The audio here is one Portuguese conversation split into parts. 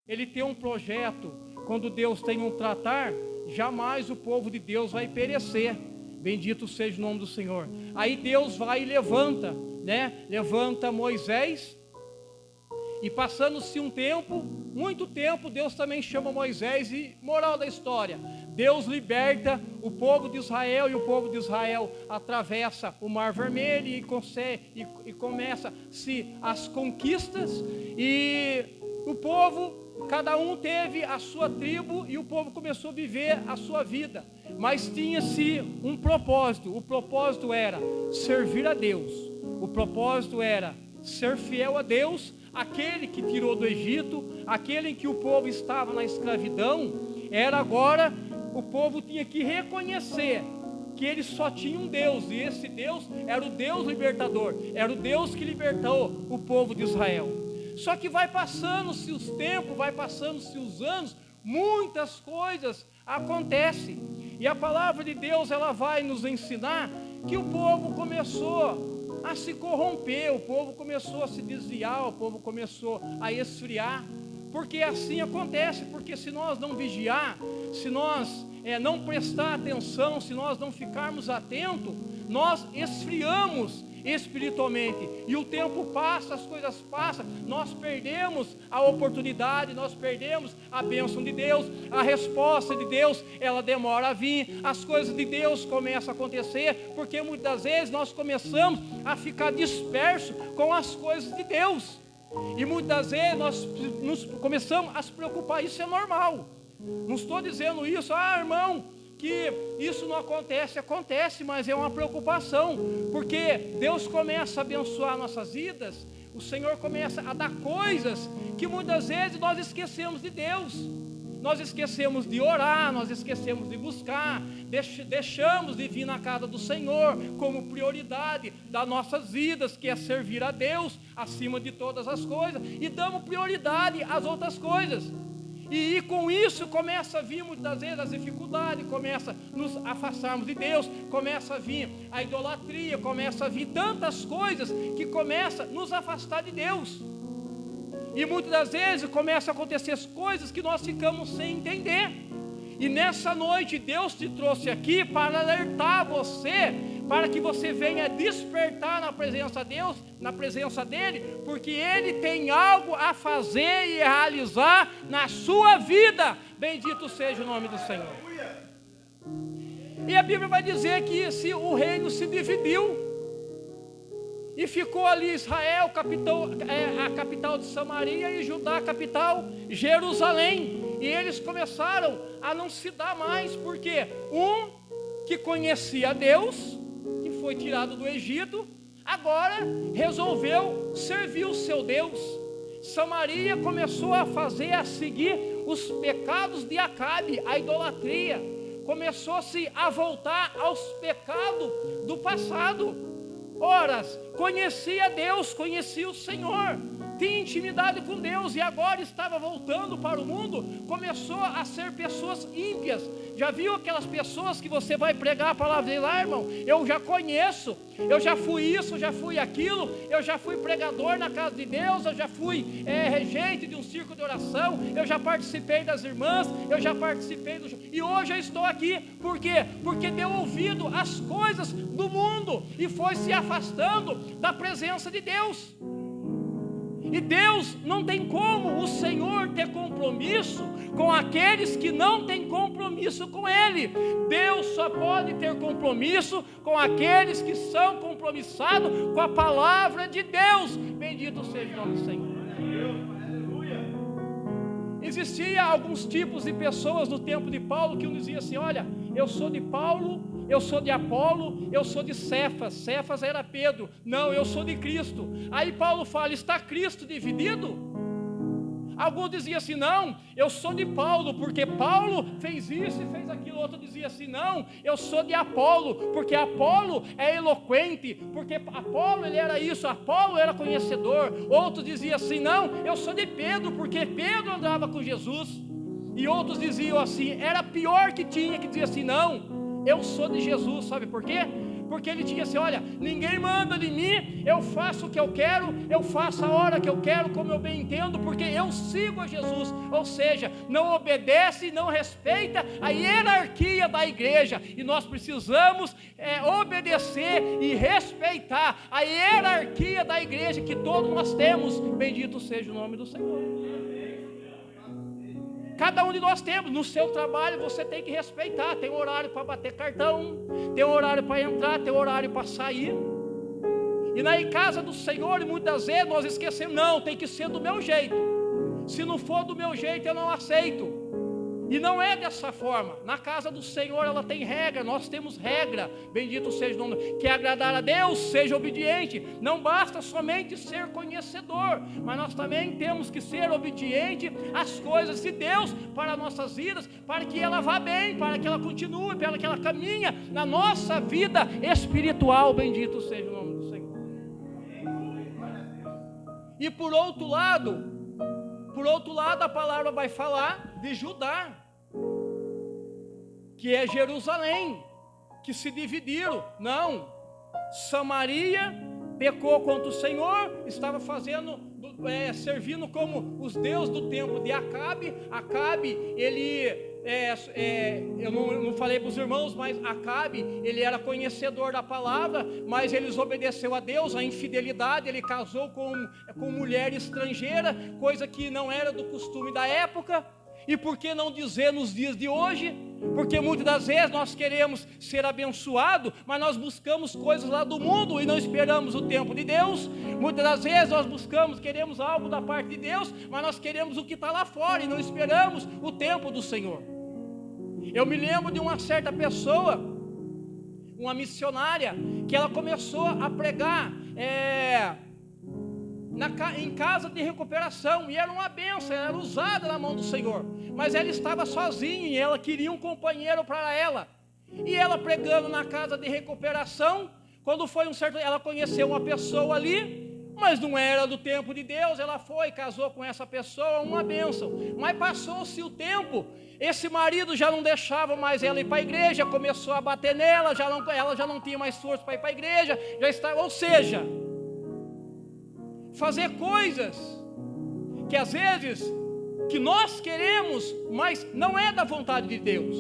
Ele tem um projeto. Quando Deus tem um tratar, jamais o povo de Deus vai perecer. Bendito seja o nome do Senhor. Aí Deus vai e levanta, né? Levanta Moisés. E passando-se um tempo, muito tempo, Deus também chama Moisés. E moral da história, Deus liberta o povo de Israel. E o povo de Israel atravessa o Mar Vermelho e começa-se as conquistas. E o povo, cada um teve a sua tribo. E o povo começou a viver a sua vida. Mas tinha-se um propósito. O propósito era servir a Deus. O propósito era ser fiel a Deus, aquele que tirou do Egito, aquele em que o povo estava na escravidão. Era agora, o povo tinha que reconhecer que ele só tinha um Deus, e esse Deus era o Deus libertador, era o Deus que libertou o povo de Israel. Só que vai passando-se os tempos, vai passando-se os anos, muitas coisas acontecem, e a palavra de Deus, ela vai nos ensinar que o povo começou a se corromper, o povo começou a se desviar, o povo começou a esfriar, porque assim acontece. Porque se nós não vigiar, se nós não prestar atenção, se nós não ficarmos atentos, nós esfriamos espiritualmente, e o tempo passa, as coisas passam, nós perdemos a oportunidade, nós perdemos a bênção de Deus, a resposta de Deus, ela demora a vir, as coisas de Deus começam a acontecer, porque muitas vezes nós começamos a ficar dispersos com as coisas de Deus, e muitas vezes nós começamos a se preocupar. Isso é normal, não estou dizendo isso, irmão, que isso não acontece, acontece, mas é uma preocupação, porque Deus começa a abençoar nossas vidas, o Senhor começa a dar coisas que muitas vezes nós esquecemos de Deus, nós esquecemos de orar, nós esquecemos de buscar, deixamos de vir na casa do Senhor como prioridade das nossas vidas, que é servir a Deus acima de todas as coisas, e damos prioridade às outras coisas. E com isso começa a vir muitas vezes as dificuldades, começa a nos afastarmos de Deus, começa a vir a idolatria, começa a vir tantas coisas que começa a nos afastar de Deus. E muitas das vezes começa a acontecer as coisas que nós ficamos sem entender. E nessa noite Deus te trouxe aqui para alertar você, para que você venha despertar na presença de Deus, na presença dEle, porque Ele tem algo a fazer e a realizar na sua vida. Bendito seja o nome do Senhor. E a Bíblia vai dizer que o reino se dividiu, e ficou ali Israel, a capital de Samaria, e Judá, a capital, Jerusalém. E eles começaram a não se dar mais, porque um que conhecia Deus, que foi tirado do Egito, agora resolveu servir o seu Deus. Samaria começou a seguir os pecados de Acabe, a idolatria, começou-se a voltar aos pecados do passado. Ora, conhecia Deus, conhecia o Senhor, tinha intimidade com Deus, e agora estava voltando para o mundo, começou a ser pessoas ímpias. Já viu aquelas pessoas que você vai pregar a palavra dele lá, irmão? Eu já conheço, eu já fui isso, já fui aquilo, eu já fui pregador na casa de Deus, eu já fui regente de um círculo de oração, eu já participei das irmãs, eu já participei e hoje eu estou aqui. Por quê? Porque deu ouvido às coisas do mundo e foi se afastando da presença de Deus. E Deus não tem como o Senhor ter compromisso com aqueles que não têm compromisso com Ele. Deus só pode ter compromisso com aqueles que são compromissados com a palavra de Deus. Bendito seja o nome do Senhor. Existia alguns tipos de pessoas no tempo de Paulo que um dizia assim: olha, eu sou de Paulo, eu sou de Apolo, eu sou de Cefas. Cefas era Pedro. Não, eu sou de Cristo. Aí Paulo fala: está Cristo dividido? Alguns diziam assim: não, eu sou de Paulo, porque Paulo fez isso e fez aquilo. Outro dizia assim: não, eu sou de Apolo, porque Apolo é eloquente, porque Apolo ele era isso, Apolo era conhecedor. Outros diziam assim: não, eu sou de Pedro, porque Pedro andava com Jesus. E outros diziam assim, era pior que tinha, que dizia assim: não, eu sou de Jesus. Sabe por quê? porque ele tinha assim: olha, ninguém manda de mim, eu faço o que eu quero, eu faço a hora que eu quero, como eu bem entendo, porque eu sigo a Jesus. Ou seja, não obedece, não respeita a hierarquia da igreja, e nós precisamos obedecer e respeitar a hierarquia da igreja que todos nós temos. Bendito seja o nome do Senhor. Cada um de nós temos. No seu trabalho você tem que respeitar. Tem horário para bater cartão, tem horário para entrar, tem horário para sair. E na casa do Senhor, muitas vezes nós esquecemos: não, tem que ser do meu jeito. Se não for do meu jeito, eu não aceito. E não é dessa forma. Na casa do Senhor ela tem regra, nós temos regra. Bendito seja o nome. Quer agradar a Deus, seja obediente. Não basta somente ser conhecedor, mas nós também temos que ser obediente às coisas de Deus para nossas vidas, para que ela vá bem, para que ela continue, para que ela caminhe na nossa vida espiritual. Bendito seja o nome do Senhor. E por outro lado, a palavra vai falar de Judá, que é Jerusalém, que se dividiram. Não, Samaria pecou contra o Senhor, estava servindo como os deuses do templo de Acabe. Acabe, ele eu não falei para os irmãos, mas Acabe, ele era conhecedor da palavra, mas ele desobedeceu a Deus, a infidelidade. Ele casou com mulher estrangeira, coisa que não era do costume da época. E por que não dizer nos dias de hoje? Porque muitas das vezes nós queremos ser abençoados, mas nós buscamos coisas lá do mundo e não esperamos o tempo de Deus. Muitas das vezes nós queremos algo da parte de Deus, mas nós queremos o que está lá fora e não esperamos o tempo do Senhor. Eu me lembro de uma certa pessoa, uma missionária, que ela começou a pregar em casa de recuperação, e era uma bênção, era usada na mão do Senhor, mas ela estava sozinha e ela queria um companheiro para ela. E ela pregando na casa de recuperação, quando foi ela conheceu uma pessoa ali, mas não era do tempo de Deus. Ela foi, casou com essa pessoa, uma bênção, mas passou-se o tempo, esse marido já não deixava mais ela ir para a igreja, começou a bater nela, ela já não tinha mais força para ir para a igreja, ou seja, fazer coisas que às vezes que nós queremos, mas não é da vontade de Deus.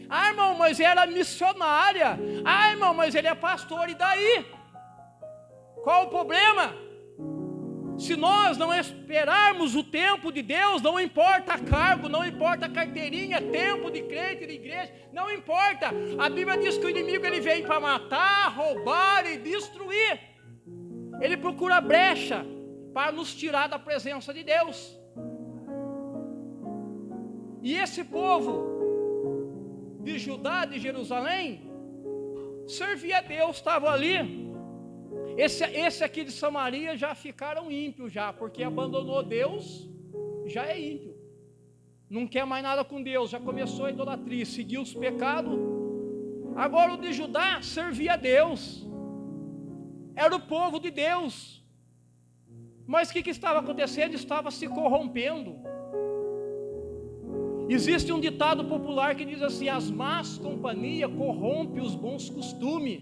Ah, irmão, mas era missionária. Ah, irmão, mas ele é pastor, e daí? Qual o problema? Se nós não esperarmos o tempo de Deus, não importa cargo, não importa carteirinha, tempo de crente, de igreja, não importa. A Bíblia diz que o inimigo ele vem para matar, roubar e destruir. Ele procura brecha para nos tirar da presença de Deus. E esse povo de Judá, de Jerusalém, servia a Deus, estava ali. Esse aqui de Samaria já ficaram ímpios já, porque abandonou Deus, já é ímpio. Não quer mais nada com Deus, já começou a idolatria, seguiu os pecados. Agora o de Judá servia a Deus, era o povo de Deus. Mas o que estava acontecendo? Estava se corrompendo. Existe um ditado popular que diz assim: as más companhias corrompem os bons costumes.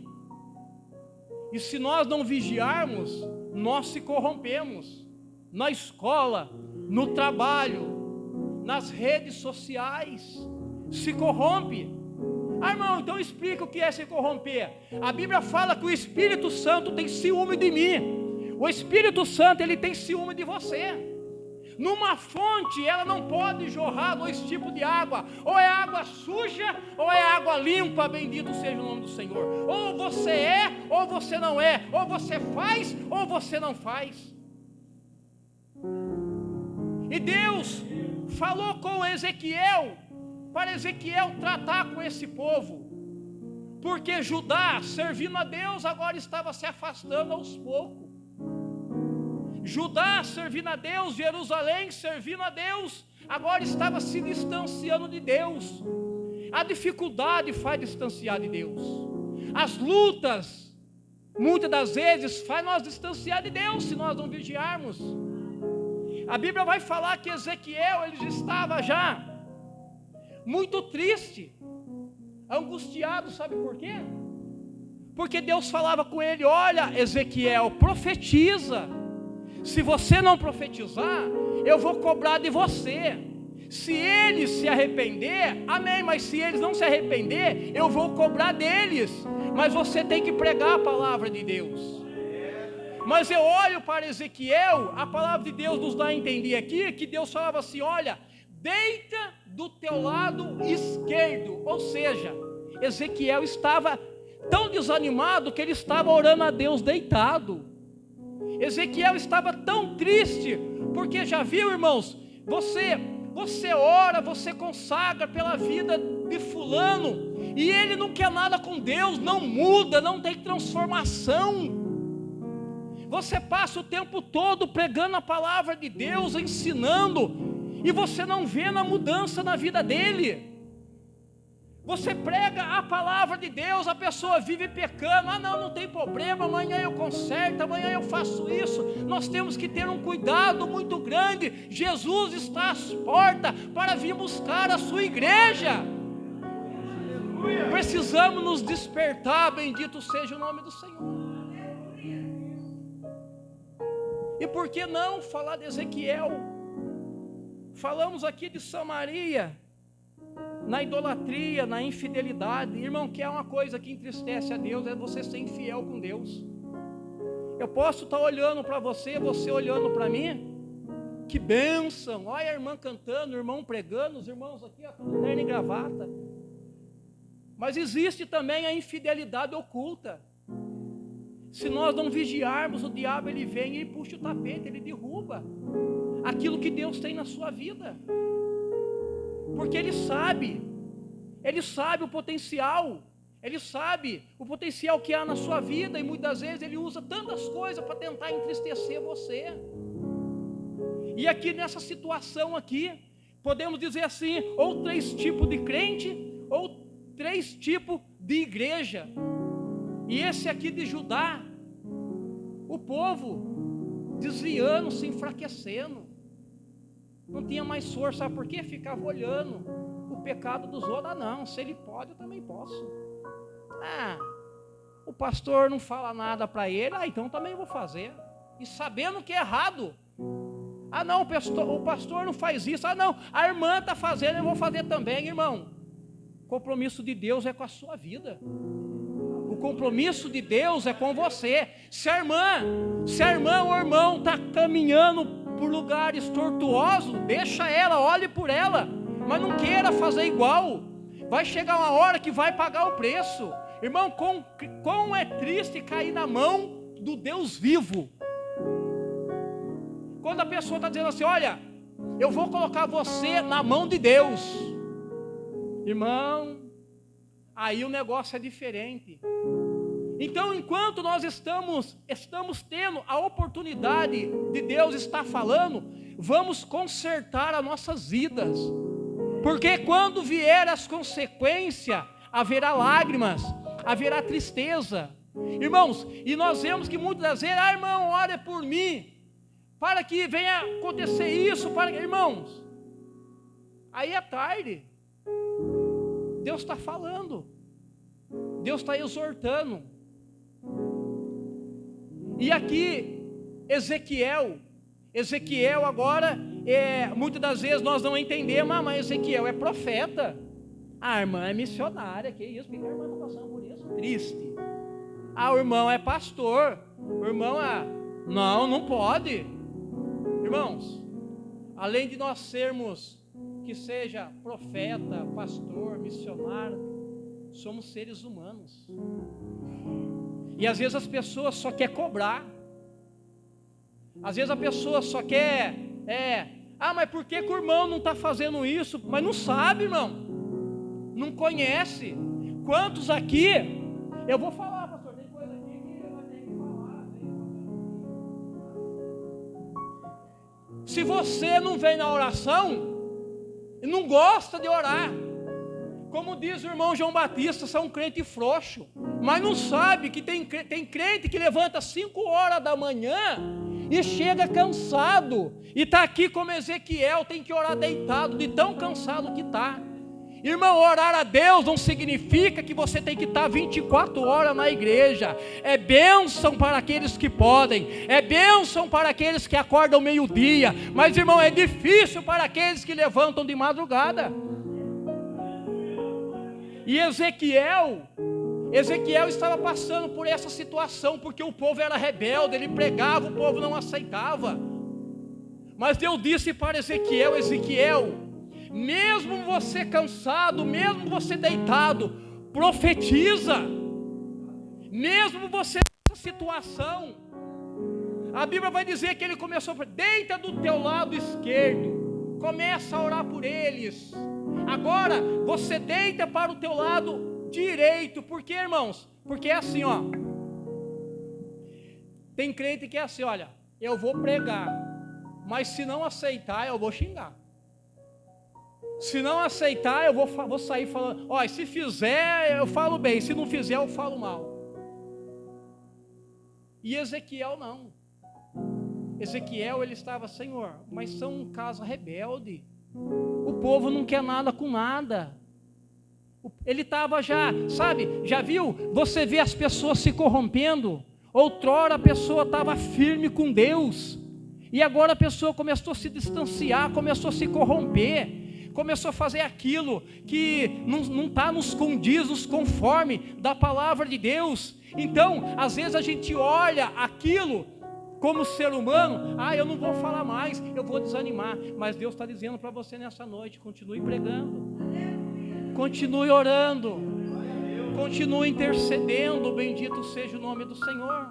E se nós não vigiarmos, nós se corrompemos. Na escola, no trabalho, nas redes sociais, se corrompe. Ah, irmão, então explica o que é se corromper. A Bíblia fala que o Espírito Santo tem ciúme de mim. O Espírito Santo, ele tem ciúme de você. Numa fonte, ela não pode jorrar dois tipos de água: ou é água suja, ou é água limpa. Bendito seja o nome do Senhor. Ou você é, ou você não é. Ou você faz, ou você não faz. E Deus falou com Ezequiel, para Ezequiel tratar com esse povo, porque Judá, servindo a Deus, agora estava se afastando aos poucos. Judá servindo a Deus, Jerusalém servindo a Deus, agora estava se distanciando de Deus. A dificuldade faz distanciar de Deus. As lutas, muitas das vezes, faz nós distanciar de Deus, se nós não vigiarmos. A Bíblia vai falar que Ezequiel, ele estava já muito triste, angustiado. Sabe por quê? Porque Deus falava com ele: olha, Ezequiel, profetiza. Se você não profetizar, eu vou cobrar de você. Se eles se arrepender, amém, mas se eles não se arrepender, eu vou cobrar deles. Mas você tem que pregar a palavra de Deus. Mas eu olho para Ezequiel, a palavra de Deus nos dá a entender aqui, que Deus falava assim: olha, deita do teu lado esquerdo. Ou seja, Ezequiel estava tão desanimado que ele estava orando a Deus deitado. Ezequiel estava tão triste, porque já viu, irmãos, você ora, você consagra pela vida de fulano, e ele não quer nada com Deus, não muda, não tem transformação. Você passa o tempo todo pregando a palavra de Deus, ensinando, e você não vê na mudança na vida dele. Você prega a palavra de Deus, a pessoa vive pecando: ah, não tem problema, amanhã eu conserto, amanhã eu faço isso. Nós temos que ter um cuidado muito grande. Jesus está às portas para vir buscar a sua igreja. Precisamos nos despertar, bendito seja o nome do Senhor. E por que não falar de Ezequiel? Falamos aqui de Samaria, na idolatria, na infidelidade. Irmão, que é uma coisa que entristece a Deus, é você ser infiel com Deus. Eu posso estar olhando para você olhando para mim, que bênção, olha a irmã cantando, o irmão pregando, os irmãos aqui, com terno e gravata. Mas existe também a infidelidade oculta. Se nós não vigiarmos, o diabo ele vem e puxa o tapete, ele derruba aquilo que Deus tem na sua vida. Porque ele sabe o potencial, ele sabe o potencial que há na sua vida, e muitas vezes ele usa tantas coisas para tentar entristecer você. E aqui nessa situação aqui, podemos dizer assim, ou 3 tipos de crente, ou 3 tipos de igreja. E esse aqui de Judá, o povo desviando, se enfraquecendo, não tinha mais força. Sabe por quê? Ficava olhando o pecado dos outros. Ah, não, se ele pode, eu também posso. Ah, o pastor não fala nada para ele, então também vou fazer. E sabendo que é errado. Ah, não, o pastor não faz isso. Ah, não, a irmã está fazendo, eu vou fazer também, irmão. O compromisso de Deus é com a sua vida. O compromisso de Deus é com você. Se a irmã ou o irmão está caminhando por lugares tortuosos, deixa ela, olhe por ela, mas não queira fazer igual. Vai chegar uma hora que vai pagar o preço. Irmão, quão é triste cair na mão do Deus vivo. Quando a pessoa está dizendo assim: olha, eu vou colocar você na mão de Deus. Irmão, aí o negócio é diferente. Então, enquanto nós estamos tendo a oportunidade de Deus estar falando, vamos consertar as nossas vidas. Porque quando vier as consequências, haverá lágrimas, haverá tristeza. Irmãos, e nós vemos que muitas das vezes: ah, irmão, ore por mim, para que venha acontecer isso, irmãos, aí é tarde. Deus está falando, Deus está exortando. E aqui, Ezequiel agora, muitas das vezes nós não entendemos: mas Ezequiel é profeta, a irmã é missionária, que isso, porque a irmã está passando por isso? Triste. Ah, o irmão é pastor, o irmão não pode. Irmãos, além de nós sermos, que seja profeta, pastor, missionário, somos seres humanos. E às vezes as pessoas só querem cobrar. Às vezes a pessoa só quer, mas por que o irmão não está fazendo isso? Mas não sabe, irmão, não conhece. Quantos aqui, eu vou falar, pastor, tem coisa aqui que eu tenho que falar. Se você não vem na oração, e não gosta de orar, como diz o irmão João Batista, você é um crente frouxo, mas não sabe que tem crente que levanta 5 horas da manhã e chega cansado, e está aqui como Ezequiel, tem que orar deitado, de tão cansado que está. Irmão, orar a Deus não significa que você tem que estar 24 horas na igreja. É bênção para aqueles que podem, é bênção para aqueles que acordam meio-dia, mas, irmão, é difícil para aqueles que levantam de madrugada. E Ezequiel estava passando por essa situação, porque o povo era rebelde, ele pregava, o povo não aceitava. Mas Deus disse para Ezequiel: Ezequiel, mesmo você cansado, mesmo você deitado, profetiza. Mesmo você nessa situação, a Bíblia vai dizer que ele começou a deita do teu lado esquerdo, começa a orar por eles. Agora você deita para o teu lado direito. Por quê, irmãos? Porque é assim, ó. Tem crente que é assim: olha, eu vou pregar, mas se não aceitar, eu vou xingar. Se não aceitar, eu vou sair falando, ó, se fizer, eu falo bem, se não fizer, eu falo mal. E Ezequiel não. Ezequiel, ele estava: Senhor, mas são um casa rebelde, o povo não quer nada com nada. Ele estava já viu? Você vê as pessoas se corrompendo. Outrora a pessoa estava firme com Deus, e agora a pessoa começou a se distanciar, começou a se corromper, começou a fazer aquilo que não está nos condiz, nos conforme da palavra de Deus. Então, às vezes a gente olha aquilo como ser humano: eu não vou falar mais, eu vou desanimar. Mas Deus está dizendo para você nessa noite: continue pregando, continue orando, continue intercedendo, bendito seja o nome do Senhor.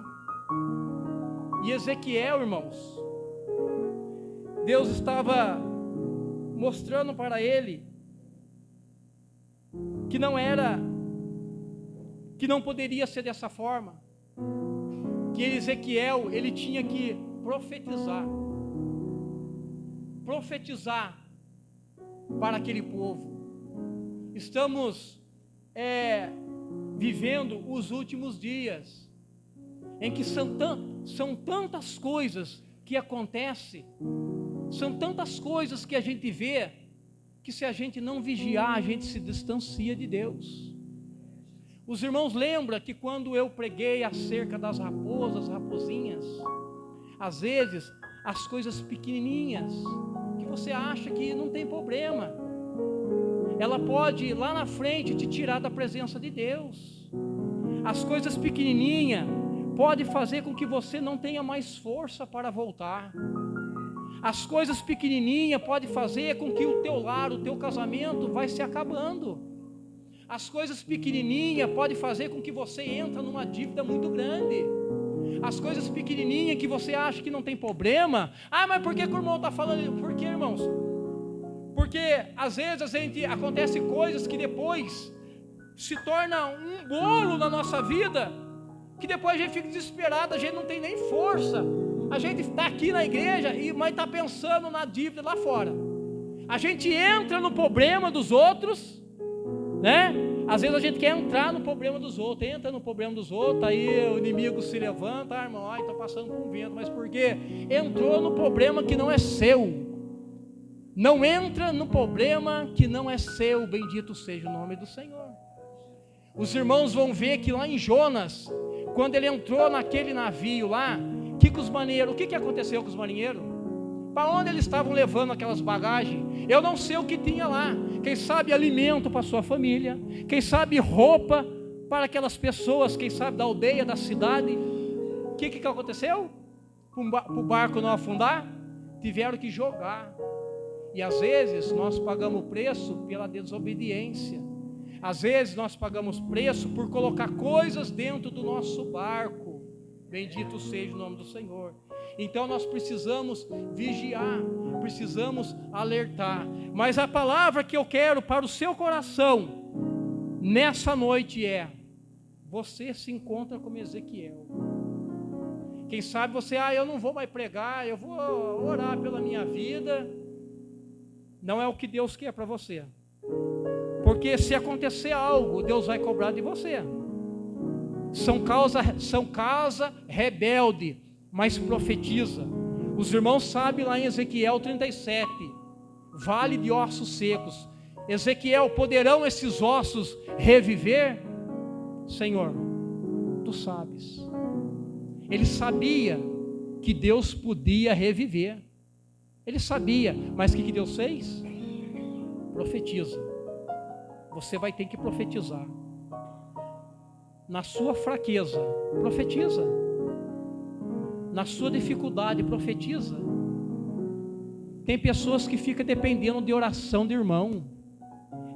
E Ezequiel, irmãos, Deus estava mostrando para ele que que não poderia ser dessa forma, que Ezequiel, ele tinha que profetizar para aquele povo. Estamos vivendo os últimos dias, em que são tantas coisas que acontecem, são tantas coisas que a gente vê, que se a gente não vigiar, a gente se distancia de Deus. Os irmãos lembram que quando eu preguei acerca das raposinhas, às vezes as coisas pequenininhas, que você acha que não tem problema, ela pode lá na frente te tirar da presença de Deus. As coisas pequenininhas podem fazer com que você não tenha mais força para voltar. As coisas pequenininhas podem fazer com que o teu lar, o teu casamento vai se acabando. As coisas pequenininhas podem fazer com que você entre numa dívida muito grande. As coisas pequenininhas que você acha que não tem problema. Mas por que o irmão está falando isso? Por que, irmãos? Porque às vezes acontece coisas que depois se torna um bolo na nossa vida, que depois a gente fica desesperado, a gente não tem nem força. A gente está aqui na igreja, mas está pensando na dívida lá fora. A gente entra no problema dos outros, né? Às vezes a gente quer entrar no problema dos outros, entra no problema dos outros, aí o inimigo se levanta: irmão, está passando por um vento. Mas por quê? Entrou no problema que não é seu. Não entra no problema que não é seu, bendito seja o nome do Senhor. Os irmãos vão ver que lá em Jonas, quando ele entrou naquele navio lá, o que aconteceu com os marinheiros? Para onde eles estavam levando aquelas bagagens? Eu não sei o que tinha lá. Quem sabe alimento para sua família, quem sabe roupa para aquelas pessoas, quem sabe da aldeia, da cidade. O que aconteceu? Para o barco não afundar, tiveram que jogar. E às vezes nós pagamos o preço pela desobediência. Às vezes nós pagamos preço por colocar coisas dentro do nosso barco. Bendito seja o nome do Senhor. Então nós precisamos vigiar, precisamos alertar. Mas a palavra que eu quero para o seu coração nessa noite é: você se encontra como Ezequiel. Quem sabe você, eu não vou mais pregar, eu vou orar pela minha vida. Não é o que Deus quer para você. Porque se acontecer algo, Deus vai cobrar de você. São casa rebelde, mas profetiza. Os irmãos sabem lá em Ezequiel 37, vale de ossos secos. Ezequiel, poderão esses ossos reviver? Senhor, tu sabes. Ele sabia que Deus podia reviver. Ele sabia, mas o que Deus fez? Profetiza. Você vai ter que profetizar. Na sua fraqueza, profetiza. Na sua dificuldade, profetiza. Tem pessoas que ficam dependendo de oração de irmão.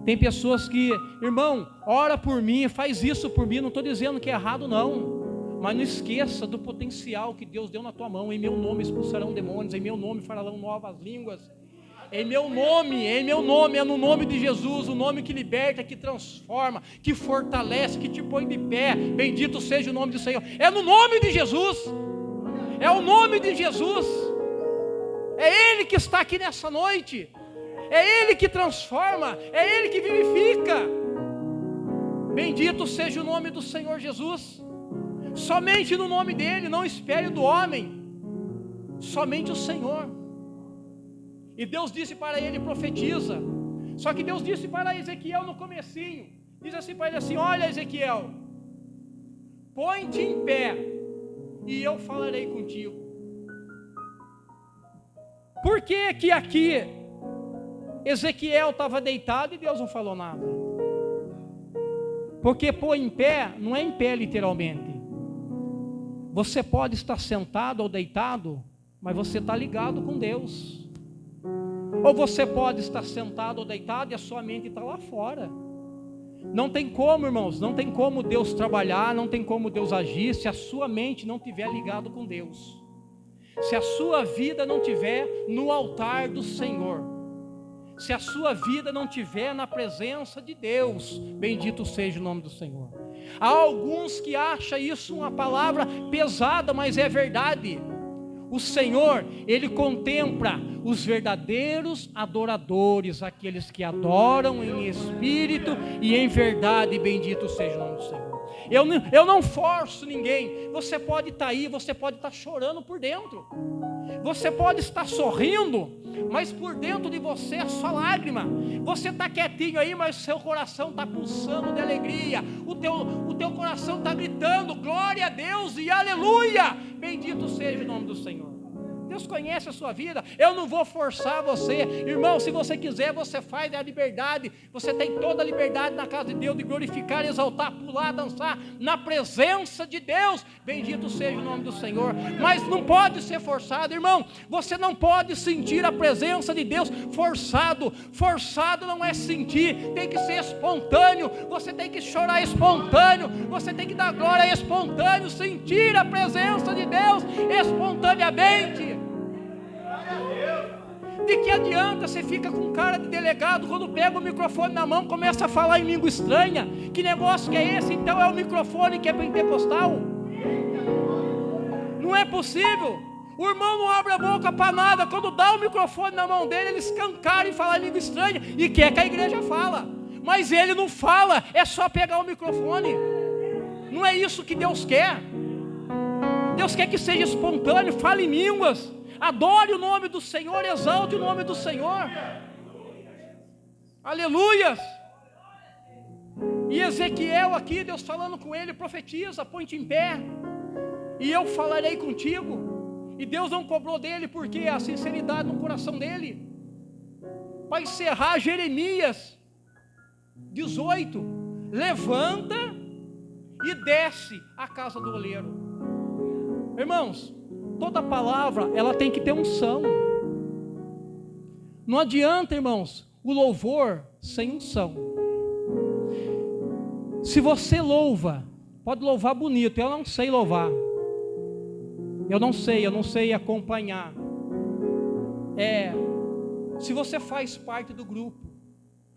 Tem pessoas que, irmão, ora por mim, faz isso por mim. Não estou dizendo que é errado não, mas não esqueça do potencial que Deus deu na tua mão. Em meu nome expulsarão demônios, em meu nome falarão novas línguas. Em meu nome, é no nome de Jesus, o nome que liberta, que transforma, que fortalece, que te põe de pé. Bendito seja o nome do Senhor. É no nome de Jesus. É o nome de Jesus. É Ele que está aqui nessa noite. É Ele que transforma, é Ele que vivifica. Bendito seja o nome do Senhor Jesus. Somente no nome dEle, não espere do homem. Somente o Senhor. E Deus disse para ele, profetiza. Só que Deus disse para Ezequiel no comecinho, diz assim para ele assim: olha Ezequiel, põe-te em pé e eu falarei contigo. Por que que aqui Ezequiel estava deitado e Deus não falou nada? Porque pôr em pé não é em pé literalmente. Você pode estar sentado ou deitado, mas você está ligado com Deus. Ou você pode estar sentado ou deitado e a sua mente está lá fora. Não tem como, irmãos, não tem como Deus trabalhar, não tem como Deus agir se a sua mente não estiver ligado com Deus. Se a sua vida não estiver no altar do Senhor. Se a sua vida não estiver na presença de Deus, bendito seja o nome do Senhor. Há alguns que acham isso uma palavra pesada, mas é verdade. O Senhor, Ele contempla os verdadeiros adoradores, aqueles que adoram em espírito e em verdade, bendito seja o nome do Senhor. Eu não forço ninguém. Você pode estar aí, você pode estar chorando por dentro. Você pode estar sorrindo, mas por dentro de você é só lágrima. Você está quietinho aí, mas o seu coração está pulsando de alegria. O teu coração está gritando glória a Deus e aleluia. Bendito seja o nome do Senhor. Deus conhece a sua vida. Eu não vou forçar você, irmão. Se você quiser, você faz, é a liberdade. Você tem toda a liberdade na casa de Deus de glorificar, exaltar, pular, dançar na presença de Deus. Bendito seja o nome do Senhor. Mas não pode ser forçado, irmão. Você não pode sentir a presença de Deus forçado. Forçado não é sentir, tem que ser espontâneo. Você tem que chorar espontâneo. Você tem que dar glória espontâneo, sentir a presença de Deus espontaneamente. De que adianta você fica com cara de delegado quando pega o microfone na mão, começa a falar em língua estranha? Que negócio que é esse? Então é o microfone que é pentecostal? Não é possível. O irmão não abre a boca para nada. Quando dá o microfone na mão dele, ele escancara e fala em língua estranha e quer que a igreja fala. Mas ele não fala, é só pegar o microfone. Não é isso que Deus quer. Deus quer que seja espontâneo, fale em línguas. Adore o nome do Senhor, exalte o nome do Senhor. Aleluias. E Ezequiel aqui, Deus falando com ele, profetiza, põe-te em pé e eu falarei contigo. E Deus não cobrou dele porque a sinceridade no coração dele. Para encerrar, Jeremias 18, levanta e desce à casa do oleiro. Irmãos, toda palavra, ela tem que ter unção. Não adianta, irmãos, o louvor sem unção. Se você louva, pode louvar bonito. Eu não sei louvar. Eu não sei acompanhar. Se você faz parte do grupo,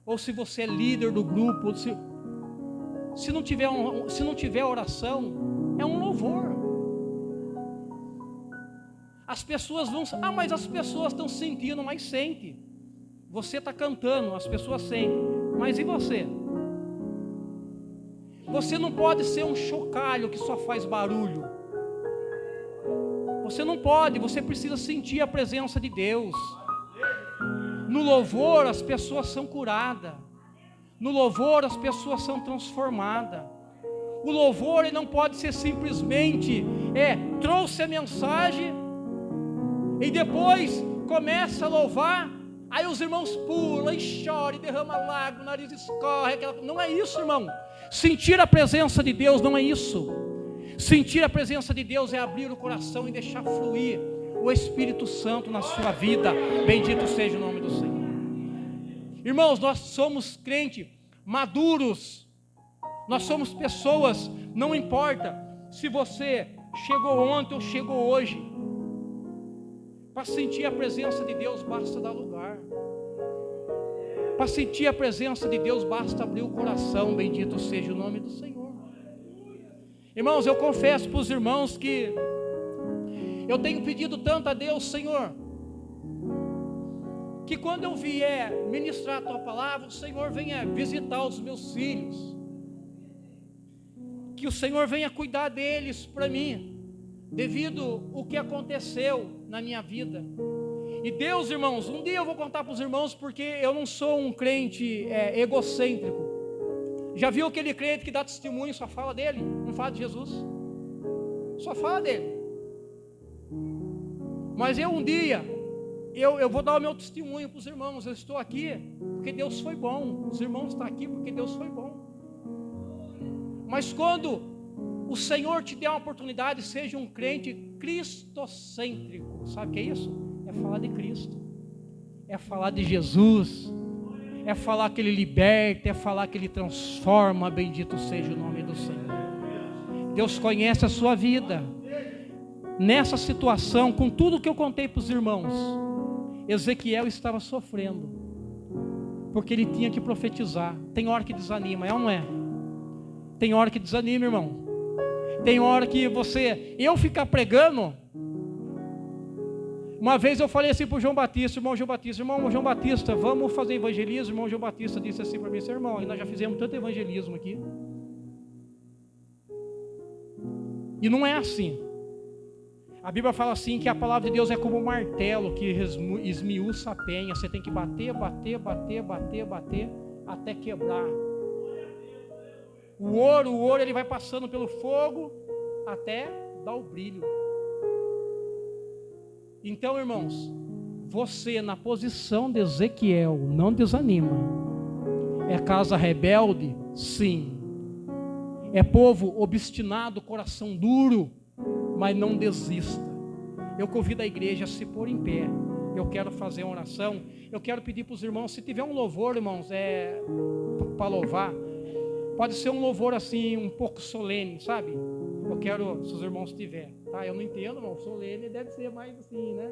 ou se você é líder do grupo, se não tiver oração, é um louvor. As pessoas vão, mas as pessoas estão sentindo, mas sente. Você está cantando, as pessoas sentem, mas e você? Você não pode ser um chocalho que só faz barulho. Você não pode, você precisa sentir a presença de Deus. No louvor as pessoas são curadas. No louvor as pessoas são transformadas. O louvor ele não pode ser simplesmente trouxe a mensagem e depois começa a louvar, aí os irmãos pulam e choram, e derramam lágrimas, o nariz escorre, não é isso, irmão. Sentir a presença de Deus não é isso. Sentir a presença de Deus é abrir o coração e deixar fluir o Espírito Santo na sua vida. Bendito seja o nome do Senhor. Irmãos, nós somos crentes maduros. Nós somos pessoas, não importa se você chegou ontem ou chegou hoje. Para sentir a presença de Deus basta dar lugar. Para sentir a presença de Deus basta abrir o coração. Bendito seja o nome do Senhor. Irmãos, eu confesso para os irmãos que eu tenho pedido tanto a Deus, Senhor, que quando eu vier ministrar a Tua palavra, o Senhor venha visitar os meus filhos, que o Senhor venha cuidar deles para mim, devido ao que aconteceu na minha vida. E Deus, irmãos, um dia eu vou contar para os irmãos, porque eu não sou um crente egocêntrico. Já viu aquele crente que dá testemunho, só fala dele, não fala de Jesus, só fala dele. Mas um dia eu vou dar o meu testemunho para os irmãos. Eu estou aqui porque Deus foi bom. Os irmãos estão aqui porque Deus foi bom. Mas quando o Senhor te der uma oportunidade, seja um crente cristocêntrico. Sabe o que é isso? É falar de Cristo, é falar de Jesus, é falar que Ele liberta, é falar que Ele transforma. Bendito seja o nome do Senhor. Deus conhece a sua vida. Nessa situação, com tudo que eu contei para os irmãos, Ezequiel estava sofrendo, porque ele tinha que profetizar. Tem hora que desanima, é ou não é? Tem hora que desanima, irmão. Tem hora que eu ficar pregando. Uma vez eu falei assim para o João Batista, irmão João Batista, vamos fazer evangelismo. Irmão João Batista disse assim para mim, seu irmão, nós já fizemos tanto evangelismo aqui. E não é assim. A Bíblia fala assim, que a palavra de Deus é como um martelo que esmiuça a penha. Você tem que bater, até quebrar. O ouro ele vai passando pelo fogo até dar o brilho. Então, irmãos, você na posição de Ezequiel não desanima. É casa rebelde? Sim. É povo obstinado, coração duro, mas não desista. Eu convido a igreja a se pôr em pé. Eu quero fazer uma oração. Eu quero pedir para os irmãos, se tiver um louvor, irmãos, para louvar, pode ser um louvor assim, um pouco solene, sabe? Eu quero, se os irmãos tiverem, tá? Eu não entendo, irmão, solene deve ser mais assim, né?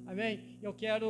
Amém? Eu quero